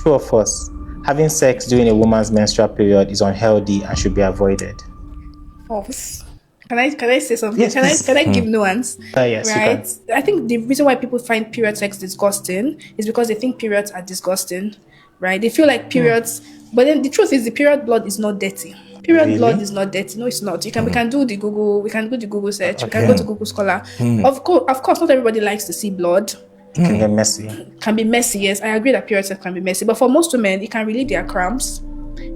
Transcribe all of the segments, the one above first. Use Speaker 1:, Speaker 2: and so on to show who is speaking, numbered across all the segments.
Speaker 1: True or false? Having sex during a woman's menstrual period is unhealthy and should be avoided.
Speaker 2: False. Can I say something?
Speaker 1: Yes, please.
Speaker 2: Can I give nuance?
Speaker 1: Yes, you
Speaker 2: Right.
Speaker 1: can.
Speaker 2: I think the reason why people find period sex disgusting is because they think periods are disgusting. Right? They feel like periods, but then the truth is the period blood is not dirty. Period blood
Speaker 1: Really?
Speaker 2: is not dirty. No, it's not. We can do the Google search. We can
Speaker 1: Okay.
Speaker 2: go to Google Scholar. Of course, not everybody likes to see blood.
Speaker 1: Can get messy.
Speaker 2: Can be messy. Yes, I agree that period sex can be messy, but for most women, it can relieve their cramps.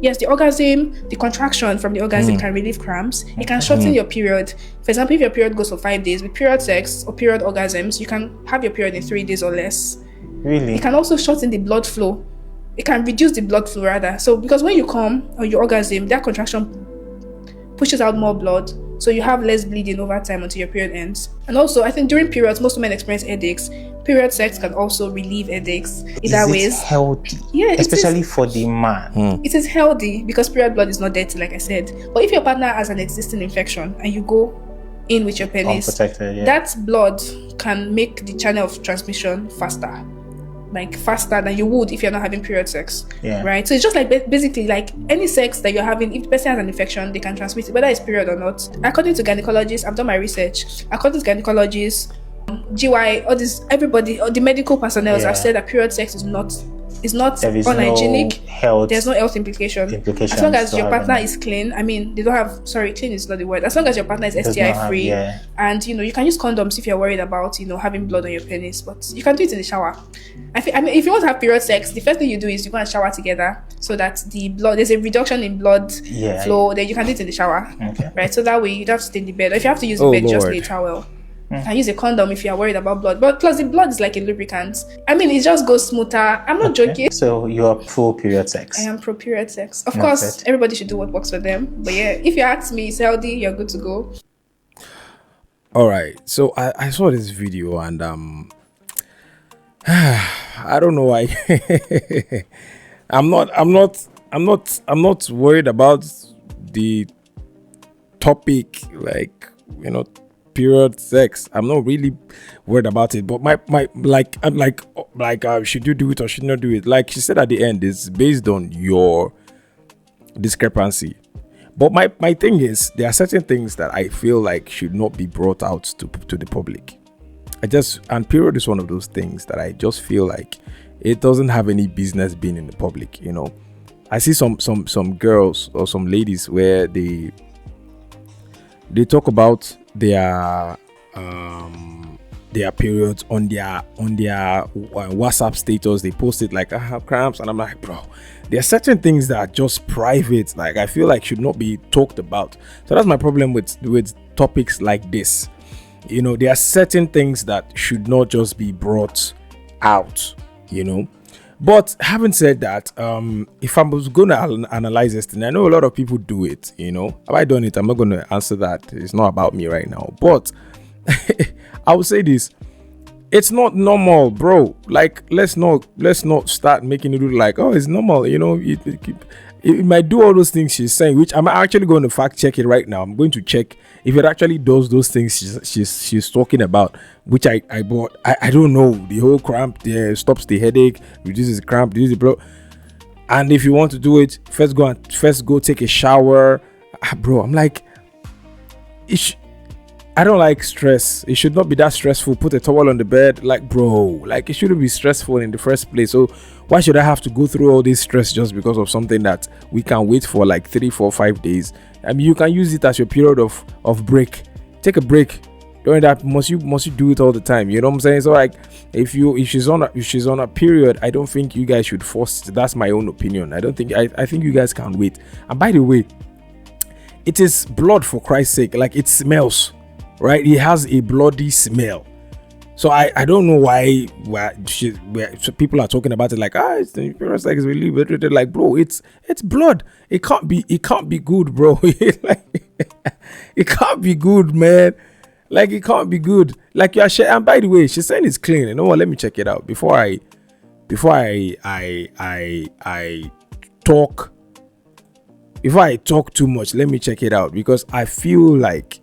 Speaker 2: Yes, the orgasm, the contraction from the orgasm can relieve cramps. It can shorten your period. For example, if your period goes for 5 days, with period sex or period orgasms, you can have your period in 3 days or less.
Speaker 1: Really?
Speaker 2: It can also shorten the blood flow. It can reduce the blood flow rather. So because when you come or you orgasm, that contraction pushes out more blood. So you have less bleeding over time until your period ends. And also, I think during periods, most women experience headaches. Period sex can also relieve headaches. Either ways.
Speaker 1: Is it healthy?
Speaker 2: Yeah,
Speaker 1: especially for the man.
Speaker 2: It is healthy because period blood is not dirty, like I said. But if your partner has an existing infection and you go in with your penis,
Speaker 1: Unprotected, yeah.
Speaker 2: that blood can make the channel of transmission faster. Like faster than you would if you're not having period sex.
Speaker 1: Yeah.
Speaker 2: Right? So it's just like basically like any sex that you're having, if the person has an infection, they can transmit it, whether it's period or not. According to gynecologists, I've done my research. According to gynecologists, GY, all this, everybody, all the medical personnel have said that period sex is not unhygienic. There's no health implication. As long as your partner is clean, I mean, clean is not the word. As long as your partner is STI free, and you can use condoms if you're worried about having blood on your penis, but you can do it in the shower. I mean, if you want to have period sex, the first thing you do is you go and shower together so that there's a reduction in blood flow. Then you can do it in the shower, right? So that way you don't have to stay in the bed, or if you have to use the bed, just lay a towel. And use a condom if you are worried about blood. But plus the blood is like a lubricant. I mean, it just goes smoother. I'm not joking.
Speaker 1: So you're pro period sex?
Speaker 2: I am pro period sex. Of course, everybody should do what works for them. But yeah, if you ask me, it's healthy, you're good to go.
Speaker 3: All right. So I saw this video and I don't know why. I'm not worried about the topic, like, period sex. I'm not really worried about it, but should you do it or should not do it? Like she said at the end, is based on your discrepancy. But my thing is, there are certain things that I feel like should not be brought out to the public. And period is one of those things that I just feel like it doesn't have any business being in the public. I see some girls or some ladies where they talk about their periods on their WhatsApp status. They post it like, I have cramps, and I'm like, bro, there are certain things that are just private, like I feel like should not be talked about. So that's my problem with topics like this. There are certain things that should not just be brought out. But having said that, if I was going to analyze this thing, I know a lot of people do it. Have I done it? I'm not going to answer that. It's not about me right now. But I will say this: it's not normal, bro. Like, let's not start making it look like, oh, it's normal. It might do all those things she's saying, which I'm actually going to fact check it right now. I'm going to check if it actually does those things she's talking about, which I bought. I don't know. The whole cramp there stops the headache, reduces the cramp, reduces the blood. And if you want to do it, first go take a shower. Bro, I'm like, I don't like stress. It should not be that stressful. Put a towel on the bed. Like, bro, like it shouldn't be stressful in the first place. So why should I have to go through all this stress just because of something that we can wait for like 3, 4, 5 days? I mean, you can use it as your period of break. Take a break. During that, must you do it all the time? You know what I'm saying? So like, if she's on a period, I don't think you guys should force it. That's my own opinion. I think you guys can wait. And by the way, it is blood, for Christ's sake. Like, it smells. Right, it has a bloody smell. So I don't know why people are talking about it like, it's the period sex is really better. Like, bro, it's blood. It can't be good, bro. Like, it can't be good, man. Like, it can't be good. Like, you're sharing. And by the way, she's saying it's clean. You know what? Let me check it out before I talk. Before I talk too much, let me check it out, because I feel like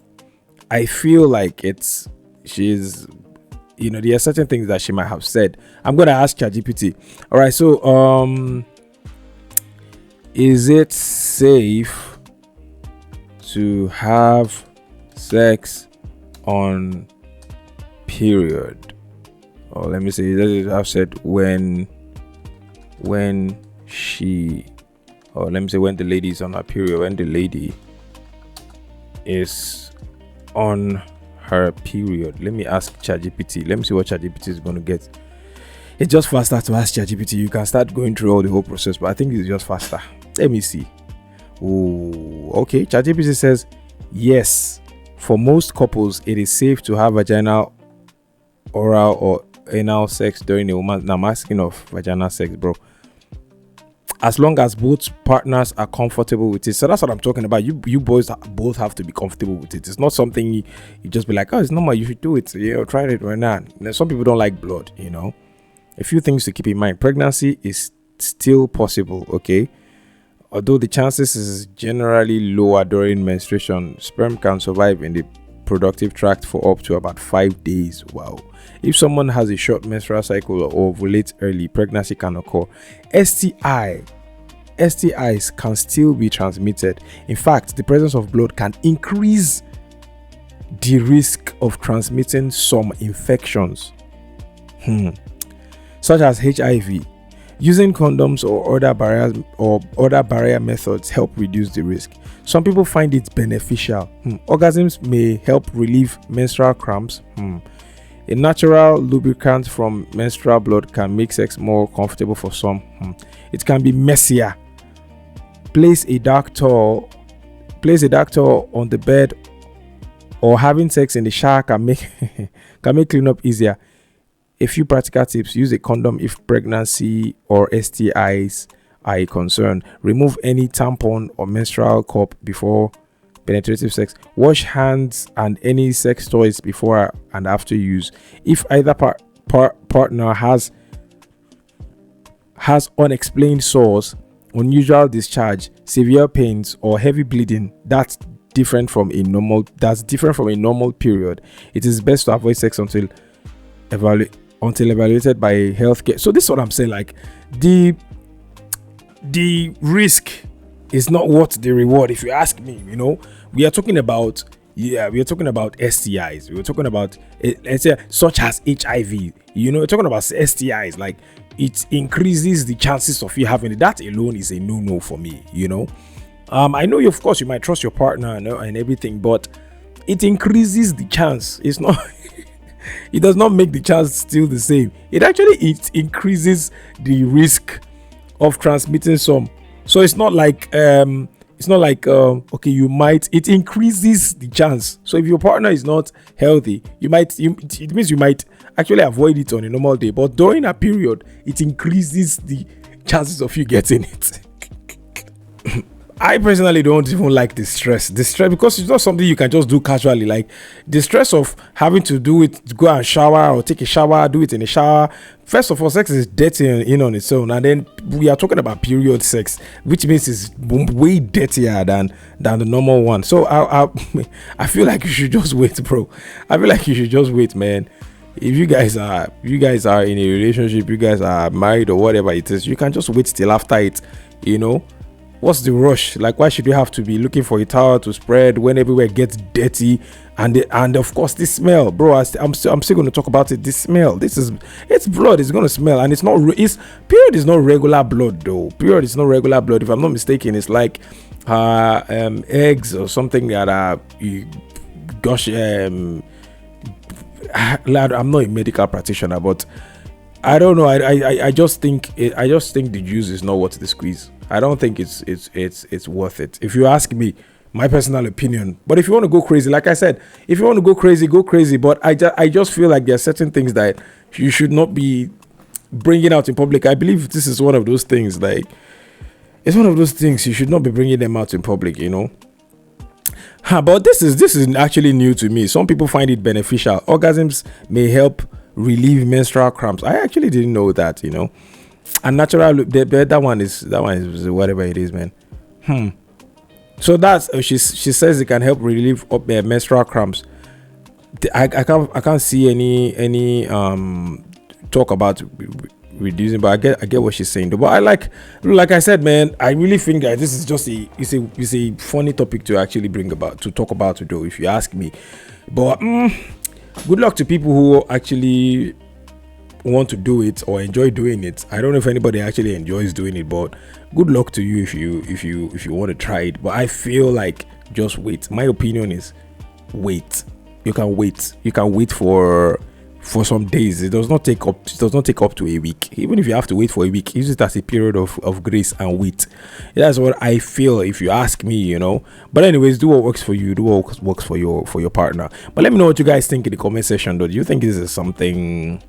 Speaker 3: there are certain things that she might have said. I'm gonna ask ChatGPT. All right, so is it safe to have sex on period? Or let me say, I've said when she, or let me say when the lady is on her period, when the lady is on her period. Let me ask ChatGPT. Let me see what ChatGPT is going to get. It's just faster to ask ChatGPT. You can start going through all the whole process, but I think it's just faster. Let me see. Oh, okay. ChatGPT says yes. For most couples, it is safe to have vaginal, oral, or anal sex during a woman. Now I'm asking of vaginal sex, bro. As long as both partners are comfortable with it. So that's what I'm talking about. You boys both have to be comfortable with it. It's not something you just be like, oh, it's normal, you should do it. Try it right now. Some people don't like blood, A few things to keep in mind. Pregnancy is still possible, okay? Although the chances is generally lower during menstruation, sperm can survive in the productive tract for up to about 5 days. Wow. If someone has a short menstrual cycle or ovulates early, pregnancy can occur. STIs can still be transmitted. In fact, the presence of blood can increase the risk of transmitting some infections, such as HIV. Using condoms or other barrier methods help reduce the risk. Some people find it beneficial. Orgasms may help relieve menstrual cramps. A natural lubricant from menstrual blood can make sex more comfortable for some. It can be messier. Place a dark towel on the bed, or having sex in the shower can make cleanup easier. A few practical tips: use a condom if pregnancy or STIs are a concern. Remove any tampon or menstrual cup before penetrative sex. Wash hands and any sex toys before and after use. If either partner has unexplained sores, unusual discharge, severe pains, or heavy bleeding that's different from a normal period, it is best to avoid sex until evaluated by healthcare. So this is what I'm saying. Like the risk is not worth the reward, if you ask me. We are talking about STIs. We're talking about, let's say, such as HIV. We're talking about STIs. Like, it increases the chances of you having it. That alone is a no for me. I know of course you might trust your partner and everything, but it increases the chance. It's not it does not make the chance still the same. It increases the risk of transmitting some. So it's not like okay, it increases the chance. So if your partner is not healthy, it means you might actually avoid it on a normal day, but during a period it increases the chances of you getting it. I personally don't even like the stress because it's not something you can just do casually. Like the stress of having to do it, go and shower or take a shower, do it in a shower. First of all, sex is dirty in on its own, and then we are talking about period sex, which means it's way dirtier than the normal one. So I feel like you should just wait, bro. I feel like you should just wait, man. If you guys are in a relationship, you guys are married or whatever it is, you can just wait till after it. What's the rush? Like, why should you have to be looking for a towel to spread when everywhere gets dirty? And of course, this smell, bro. I'm still going to talk about it. This smell. It's blood. It's going to smell, and period is not regular blood though. Period is not regular blood. If I'm not mistaken, it's like eggs or something that are I'm not a medical practitioner, but I don't know. I just think the juice is not worth the squeeze. I don't think it's worth it, if you ask me, my personal opinion. But if you want to go crazy, like I said, if you want to go crazy. But I just feel like there are certain things that you should not be bringing out in public. I believe this is one of those things. Like, it's one of those things you should not be bringing them out in public. But this is actually new to me. Some people find it beneficial. Orgasms may help relieve menstrual cramps. I actually didn't know that. And natural, that one is whatever it is, man. So that's she says it can help relieve menstrual cramps. I can't see any talk about reducing, but I get what she's saying though. But like I said, man, I really think that this is just it's a funny topic to actually to talk about though, if you ask me. But good luck to people who actually want to do it or enjoy doing it. I don't know if anybody actually enjoys doing it, but good luck to you if you want to try it. But I feel like just wait. My opinion is wait. You can wait for some days. It does not take up to a week. Even if you have to wait for a week, use it as a period of grace and wait. That's what I feel, if you ask me, you know. But anyways, do what works for you, do what works for your partner. But let me know what you guys think in the comment section though. Do you think it's something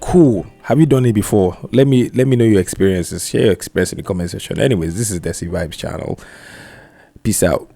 Speaker 3: cool? Have you done it before? Let me know your experiences. Share your experience in the comment section. Anyways, this is Desi Vibes channel. Peace out.